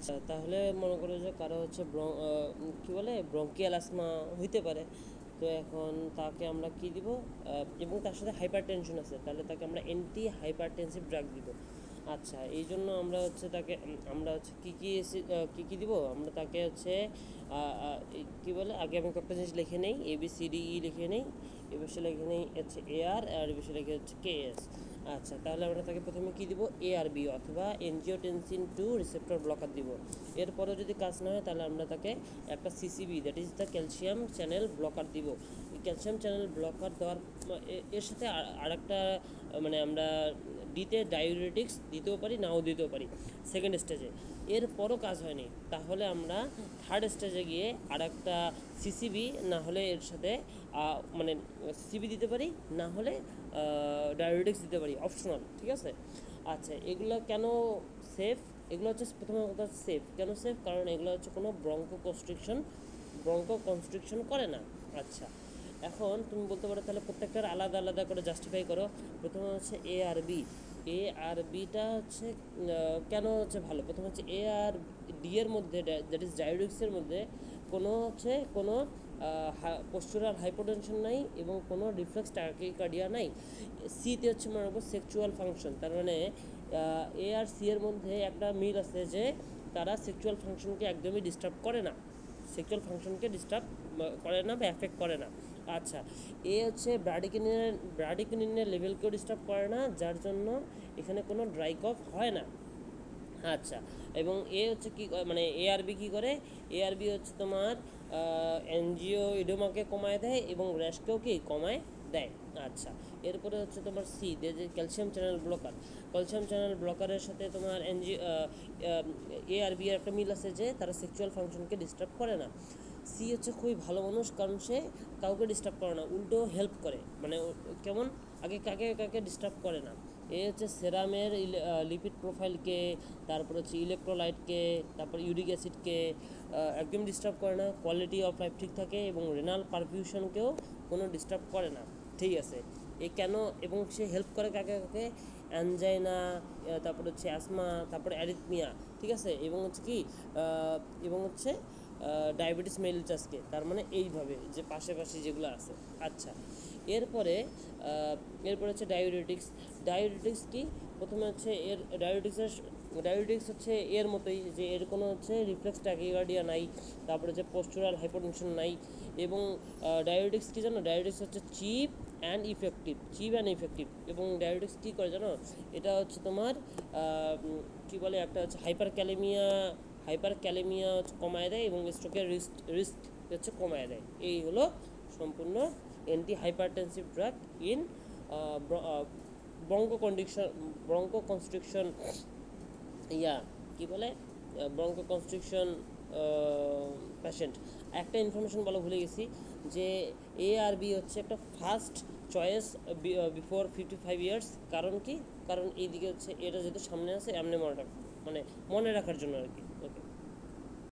আচ্ছা, তাহলে মনে করো যে কারো হচ্ছে কি বলে ব্রঙ্কিয়াল অ্যাসমা হইতে পারে। তো এখন তাকে আমরা কি দিব, এবং তার সাথে হাইপার টেনশন আছে, তাহলে তাকে আমরা অ্যান্টি হাইপারটেনসিভ ড্রাগ দিব। আচ্ছা, এই জন্য আমরা হচ্ছে তাকে আমরা হচ্ছে কী কী দিব, আমরা তাকে হচ্ছে কি বলে, আগে আমি কয়েকটা জিনিস লিখে নেই, ABCDE লিখে নেই, এবার লিখে নেই হচ্ছে AR, আর এবার লিখে হচ্ছে KS। আচ্ছা, তাহলে আমরা তাকে প্রথমে কি দিব, ARB অথবা এনজিওটেনসিন 2 রিসেপ্টর ব্লকার দিব। এরপরেও যদি কাজ না হয় তাহলে আমরা তাকে একটা CCB, that is the calcium channel blocker দিব। ক্যালসিয়াম চ্যানেল ব্লকার দেওয়ার এর সাথে আরেকটা মানে আমরা ডিতে ডায়ুরেটিক্স দিতেও পারি, নাও দিতেও পারি সেকেন্ড স্টেজে। এরপরও কাজ হয়নি, তাহলে আমরা থার্ড স্টেজে গিয়ে আরেকটা CCB না হলে এর সাথে মানে CCB দিতে পারি, না হলে ডায়ুরেটিক্স দিতে পারি, অপশনাল, ঠিক আছে। আচ্ছা, এগুলো কেন সেফ? এগুলো হচ্ছে প্রথম কথা সেফ কেন সেফ, কারণ এগুলো হচ্ছে কোনো ব্রঙ্কো কনস্ট্রিকশন করে না। আচ্ছা, এখন তুমি বলতে পারো তাহলে প্রত্যেকটার আলাদা আলাদা করে জাস্টিফাই করো। প্রথমে হচ্ছে ARBটা হচ্ছে কেন হচ্ছে ভালো। প্রথমে হচ্ছে ARD এর মধ্যে, দ্যাট ইজ ডায়োডিক্সের মধ্যে কোনো পোস্চুরাল হাইপোটেনশন নাই এবং কোনো রিফ্লেক্স ট্যাকিকার্ডিয়া নাই। সিতে হচ্ছে মনে রাখবো সেক্সুয়াল ফাংশন, তার মানে ARC এর মধ্যে একটা মিল আছে যে তারা সেক্সুয়াল ফাংশনকে একদমই ডিস্টার্ব করে না, বা এফেক্ট করে না। আচ্ছা, হচ্ছে ব্র্যাডিকিনিনের লেভেলকেও ডিস্টার্ব করে না, যার জন্য এখানে কোনো ড্রাই কফ হয় না। আচ্ছা, এবং হচ্ছে কি মানে ARB কি করে, ARB হচ্ছে তোমার এনজিও ইডোমাকে কমায় দেয় এবং র্যাশকেও কি কমায় দেয়। আচ্ছা, এরপরে হচ্ছে তোমার সি যে ক্যালসিয়াম চ্যানেল ব্লকারের সাথে তোমার ARB এর একটা মিল আছে যে তারা সেক্সুয়াল ফাংশনকে ডিস্টার্ব করে না। সি হচ্ছে খুবই ভালো মানুষ, কারণ সে কাউকে ডিস্টার্ব করে না, উল্টো হেল্প করে, মানে কেমন আগে কাকে ডিস্টার্ব করে না। হচ্ছে সেরামের লিপিড প্রোফাইলকে, তারপর হচ্ছে ইলেকট্রোলাইটকে, তারপর ইউরিক অ্যাসিডকে একদম ডিস্টার্ব করে না। কোয়ালিটি অফ লাইফ ঠিক থাকে এবং রেনাল পারফিউশনকেও কোনো ডিস্টার্ব করে না, ঠিক আছে। কেন, এবং সে হেল্প করে কাকে অ্যানজাইনা, তারপর হচ্ছে অ্যাসমা, তারপরে অ্যারিথমিয়া, ঠিক আছে, এবং হচ্ছে ডায়াবেটিস মেলিটাসকে, তার মানে এইভাবে যে পাশাপাশি যেগুলো আছে। আচ্ছা, এরপরে হচ্ছে ডায়োরেটিক্স কি, প্রথমে হচ্ছে ডায়োরেটিক্স হচ্ছে এর মতোই, যে এর কোনো হচ্ছে রিফ্লেক্স ট্যাকিকার্ডিয়া নাই, তারপরে হচ্ছে পোস্চুরাল হাইপোটেনশন নাই, এবং ডায়োরেটিক্স কি জানো, ডায়োরেটিক্স হচ্ছে চিপ অ্যান্ড ইফেক্টিভ। এবং ডায়োরেটিক্স কী করে জানো, এটা হচ্ছে তোমার কি বলে, একটা হচ্ছে হাইপার ক্যালেমিয়া হচ্ছে কমায় দেয় এবং স্ট্রোকের রিস্ক হচ্ছে কমায় দেয়। এই হলো সম্পূর্ণ anti hypertensive drug in broncho constriction কি বলে, ব্রঙ্কো কনস্ট্রিকশন পেশেন্ট। একটা ইনফরমেশন বলা ভুলে গেছি, যে ARB হচ্ছে একটা ফার্স্ট চয়েস বিফোর 55 ইয়ার্স। কারণ কি, কারণ এইদিকে হচ্ছে এটা যেহেতু সামনে আছে, এমনি মনে রাখার জন্য আর কি।